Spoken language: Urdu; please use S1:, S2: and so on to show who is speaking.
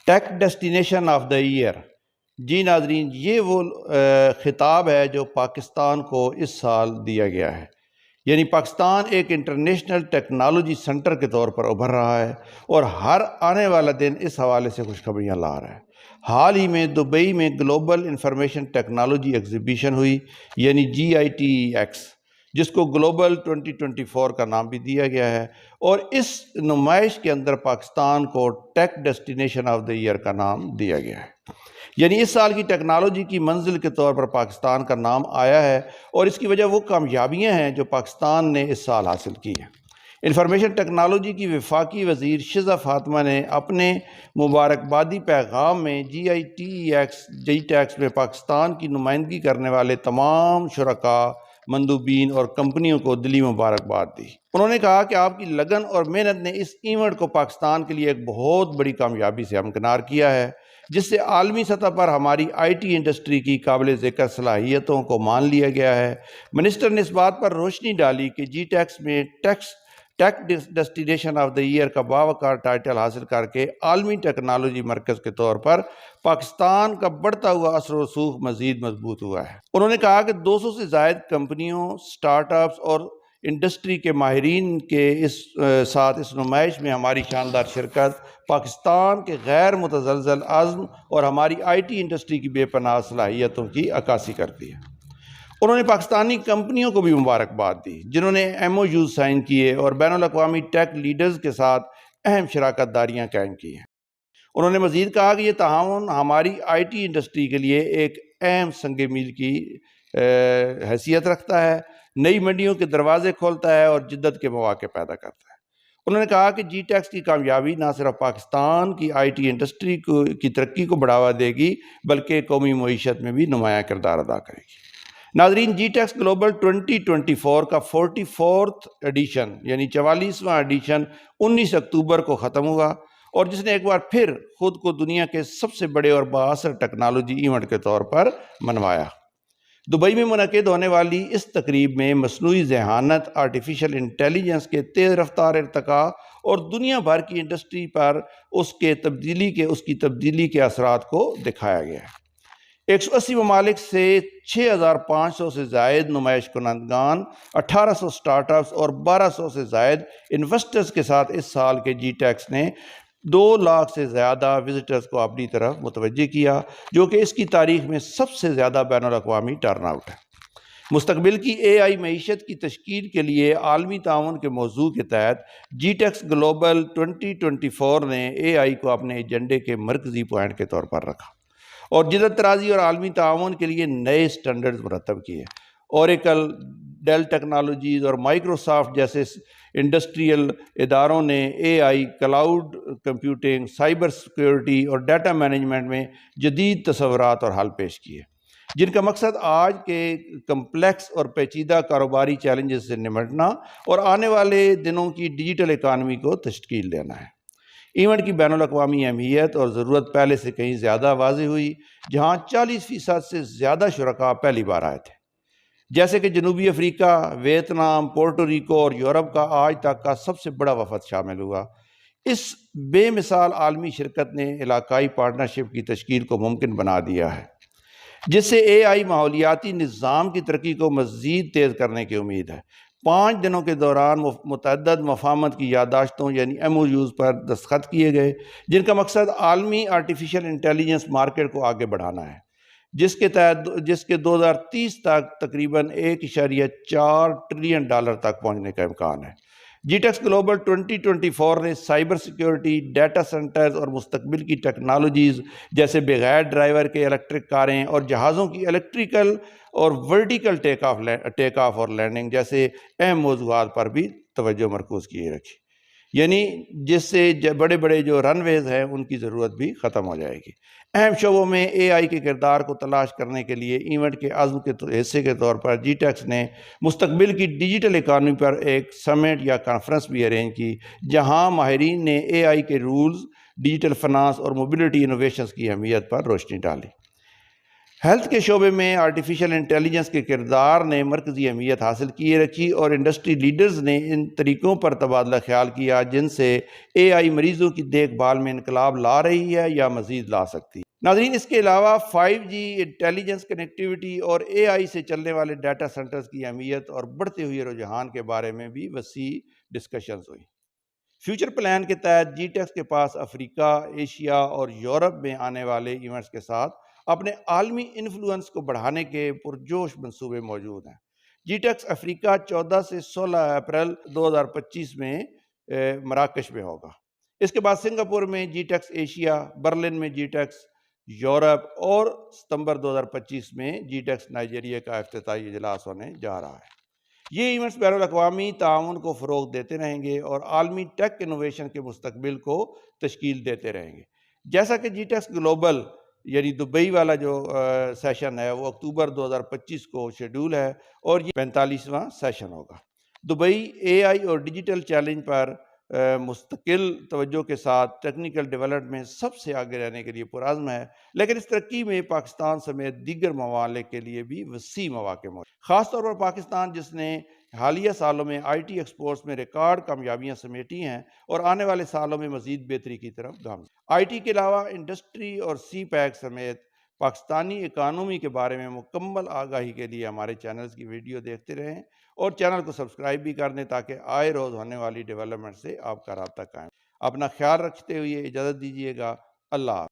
S1: Take destination of the air. جی ناظرین، یہ وہ خطاب ہے جو پاکستان کو اس سال دیا گیا ہے۔ یعنی پاکستان ایک انٹرنیشنل ٹیکنالوجی سنٹر کے طور پر ابھر رہا ہے اور ہر آنے والا دن اس حوالے سے خوشخبریاں لا رہا ہے۔ حال ہی میں دبئی میں گلوبل انفارمیشن ٹیکنالوجی ایگزیبیشن ہوئی، یعنی GITEX، جس کو گلوبل 2024 کا نام بھی دیا گیا ہے، اور اس نمائش کے اندر پاکستان کو ٹیک ڈیسٹینیشن آف دا ایئر کا نام دیا گیا ہے۔ یعنی اس سال کی ٹیکنالوجی کی منزل کے طور پر پاکستان کا نام آیا ہے، اور اس کی وجہ وہ کامیابیاں ہیں جو پاکستان نے اس سال حاصل کی ہیں۔ انفارمیشن ٹیکنالوجی کی وفاقی وزیر شزہ فاطمہ نے اپنے مبارکبادی پیغام میں GITEX میں پاکستان کی نمائندگی کرنے والے تمام شرکاء، مندوبین اور کمپنیوں کو دلی مبارکباد دی۔ انہوں نے کہا کہ آپ کی لگن اور محنت نے اس ایونٹ کو پاکستان کے لیے ایک بہت بڑی کامیابی سے ہمکنار کیا ہے، جس سے عالمی سطح پر ہماری IT انڈسٹری کی قابل ذکر صلاحیتوں کو مان لیا گیا ہے۔ منسٹر نے اس بات پر روشنی ڈالی کہ GITEX میں ٹیک ڈیسٹینیشن آف دا ایئر کا باوقار ٹائٹل حاصل کر کے عالمی ٹیکنالوجی مرکز کے طور پر پاکستان کا بڑھتا ہوا اثر و رسوخ مزید مضبوط ہوا ہے۔ انہوں نے کہا کہ 200 سے زائد کمپنیوں، سٹارٹ اپس اور انڈسٹری کے ماہرین کے ساتھ اس نمائش میں ہماری شاندار شرکت پاکستان کے غیر متزلزل عزم اور ہماری IT انڈسٹری کی بے پناہ صلاحیتوں کی عکاسی کرتی ہے۔ انہوں نے پاکستانی کمپنیوں کو بھی مبارکباد دی جنہوں نے MOU سائن کیے اور بین الاقوامی ٹیک لیڈرز کے ساتھ اہم شراکت داریاں قائم کی ہیں۔ انہوں نے مزید کہا کہ یہ تعاون ہماری IT انڈسٹری کے لیے ایک اہم سنگ میل کی حیثیت رکھتا ہے، نئی منڈیوں کے دروازے کھولتا ہے اور جدت کے مواقع پیدا کرتا ہے۔ انہوں نے کہا کہ GITEX کی کامیابی نہ صرف پاکستان کی IT انڈسٹری کی ترقی کو بڑھاوا دے گی بلکہ قومی معیشت میں بھی نمایاں کردار ادا کرے گی۔ ناظرین، GITEX گلوبل 2024 کا 44واں ایڈیشن یعنی 44واں ایڈیشن 19 اکتوبر کو ختم ہوا، اور جس نے ایک بار پھر خود کو دنیا کے سب سے بڑے اور بااثر ٹیکنالوجی ایونٹ کے طور پر منوایا۔ دبئی میں منعقد ہونے والی اس تقریب میں مصنوعی ذہانت، آرٹیفیشل انٹیلیجنس کے تیز رفتار ارتقاء اور دنیا بھر کی انڈسٹری پر اس کی تبدیلی کے اثرات کو دکھایا گیا ہے۔ 180 ممالک سے 6500 سے زائد نمائش کنندگان، 1800 سٹارٹ اپس اور 1200 سے زائد انویسٹرز کے ساتھ اس سال کے GITEX نے 2 لاکھ سے زیادہ وزٹرز کو اپنی طرف متوجہ کیا، جو کہ اس کی تاریخ میں سب سے زیادہ بین الاقوامی ٹرن آؤٹ ہے۔ مستقبل کی AI معیشت کی تشکیل کے لیے عالمی تعاون کے موضوع کے تحت GITEX گلوبل 2024 نے AI کو اپنے ایجنڈے کے مرکزی پوائنٹ کے طور پر رکھا اور جدت طرازی اور عالمی تعاون کے لیے نئے سٹینڈرڈز مرتب کیے۔ اوریکل، ڈیل ٹیکنالوجیز اور مائکروسافٹ جیسے انڈسٹریل اداروں نے AI، cloud computing, cyber security اور ڈیٹا مینجمنٹ میں جدید تصورات اور حل پیش کیے، جن کا مقصد آج کے کمپلیکس اور پیچیدہ کاروباری چیلنجز سے نمٹنا اور آنے والے دنوں کی ڈیجیٹل اکانومی کو تشکیل دینا ہے۔ ایونٹ کی بین الاقوامی اہمیت اور ضرورت پہلے سے کہیں زیادہ واضح ہوئی، جہاں 40% سے زیادہ شرکاء پہلی بار آئے تھے، جیسے کہ جنوبی افریقہ، ویتنام، پورٹو ریکو اور یورپ کا آج تک کا سب سے بڑا وفد شامل ہوا۔ اس بے مثال عالمی شرکت نے علاقائی پارٹنرشپ کی تشکیل کو ممکن بنا دیا ہے، جس سے AI ماحولیاتی نظام کی ترقی کو مزید تیز کرنے کی امید ہے۔ 5 دنوں کے دوران متعدد مفاہمت کی یادداشتوں یعنی MOUs پر دستخط کیے گئے، جن کا مقصد عالمی آرٹیفیشل انٹیلیجنس مارکیٹ کو آگے بڑھانا ہے، جس کے 2030 تک تقریباً $1.4 ٹریلین تک پہنچنے کا امکان ہے۔ GITEX گلوبل 2024 نے سائبر سیکیورٹی، ڈیٹا سینٹرز اور مستقبل کی ٹیکنالوجیز جیسے بغیر ڈرائیور کے الیکٹرک کاریں اور جہازوں کی الیکٹریکل اور ورٹیکل ٹیک آف اور لینڈنگ جیسے اہم موضوعات پر بھی توجہ مرکوز کیے رکھی، یعنی جس سے بڑے بڑے جو رن ویز ہیں ان کی ضرورت بھی ختم ہو جائے گی۔ اہم شعبوں میں AI کے کردار کو تلاش کرنے کے لیے ایونٹ کے عزم کے حصے کے طور پر GITEX نے مستقبل کی ڈیجیٹل اکانومی پر ایک سمٹ یا کانفرنس بھی ارینج کی، جہاں ماہرین نے AI کے رولز، ڈیجیٹل فنانس اور موبلٹی انوویشنز کی اہمیت پر روشنی ڈالی۔ ہیلتھ کے شعبے میں آرٹیفیشل انٹیلیجنس کے کردار نے مرکزی اہمیت حاصل کیے رکھی اور انڈسٹری لیڈرز نے ان طریقوں پر تبادلہ خیال کیا جن سے اے آئی مریضوں کی دیکھ بھال میں انقلاب لا رہی ہے یا مزید لا سکتی ہے۔ ناظرین، اس کے علاوہ 5G، انٹیلیجنس، کنیکٹیوٹی اور اے آئی سے چلنے والے ڈیٹا سینٹرز کی اہمیت اور بڑھتے ہوئے رجحان کے بارے میں بھی وسیع ڈسکشنز ہوئی۔ فیوچر پلان کے تحت جی ٹیکس کے پاس افریقہ، ایشیا اور یورپ میں آنے والے ایونٹس کے ساتھ اپنے عالمی انفلوئنس کو بڑھانے کے پرجوش منصوبے موجود ہیں۔ جی ٹیکس افریقہ 14 سے 16 اپریل 2025 میں مراکش میں ہوگا۔ اس کے بعد سنگاپور میں جی ٹیکس ایشیا، برلن میں جی ٹیکس یورپ اور ستمبر 2025 میں جی ٹیکس نائجیریا کا افتتاحی اجلاس ہونے جا رہا ہے۔ یہ ایونٹس بین الاقوامی تعاون کو فروغ دیتے رہیں گے اور عالمی ٹیک انوویشن کے مستقبل کو تشکیل دیتے رہیں گے۔ جیسا کہ جی ٹیکس گلوبل یعنی دبئی والا جو سیشن ہے وہ اکتوبر 2025 کو شیڈول ہے اور یہ 45واں سیشن ہوگا۔ دبئی اے آئی اور ڈیجیٹل چیلنج پر مستقل توجہ کے ساتھ ٹیکنیکل ڈیولپمنٹ میں سب سے آگے رہنے کے لیے پرعزم ہے، لیکن اس ترقی میں پاکستان سمیت دیگر ممالک کے لیے بھی وسیع مواقع موجود ہیں۔ خاص طور پر پاکستان، جس نے حالیہ سالوں میں آئی ٹی ایکسپورٹس میں ریکارڈ کامیابیاں سمیٹی ہیں اور آنے والے سالوں میں مزید بہتری کی طرف گامزن۔ آئی ٹی کے علاوہ انڈسٹری اور سی پیک سمیت پاکستانی اکانومی کے بارے میں مکمل آگاہی کے لیے ہمارے چینلز کی ویڈیو دیکھتے رہیں اور چینل کو سبسکرائب بھی کر دیں تاکہ آئے روز ہونے والی ڈیولپمنٹ سے آپ کا رابطہ قائم۔ اپنا خیال رکھتے ہوئے اجازت دیجیے گا۔ اللہ حافظ۔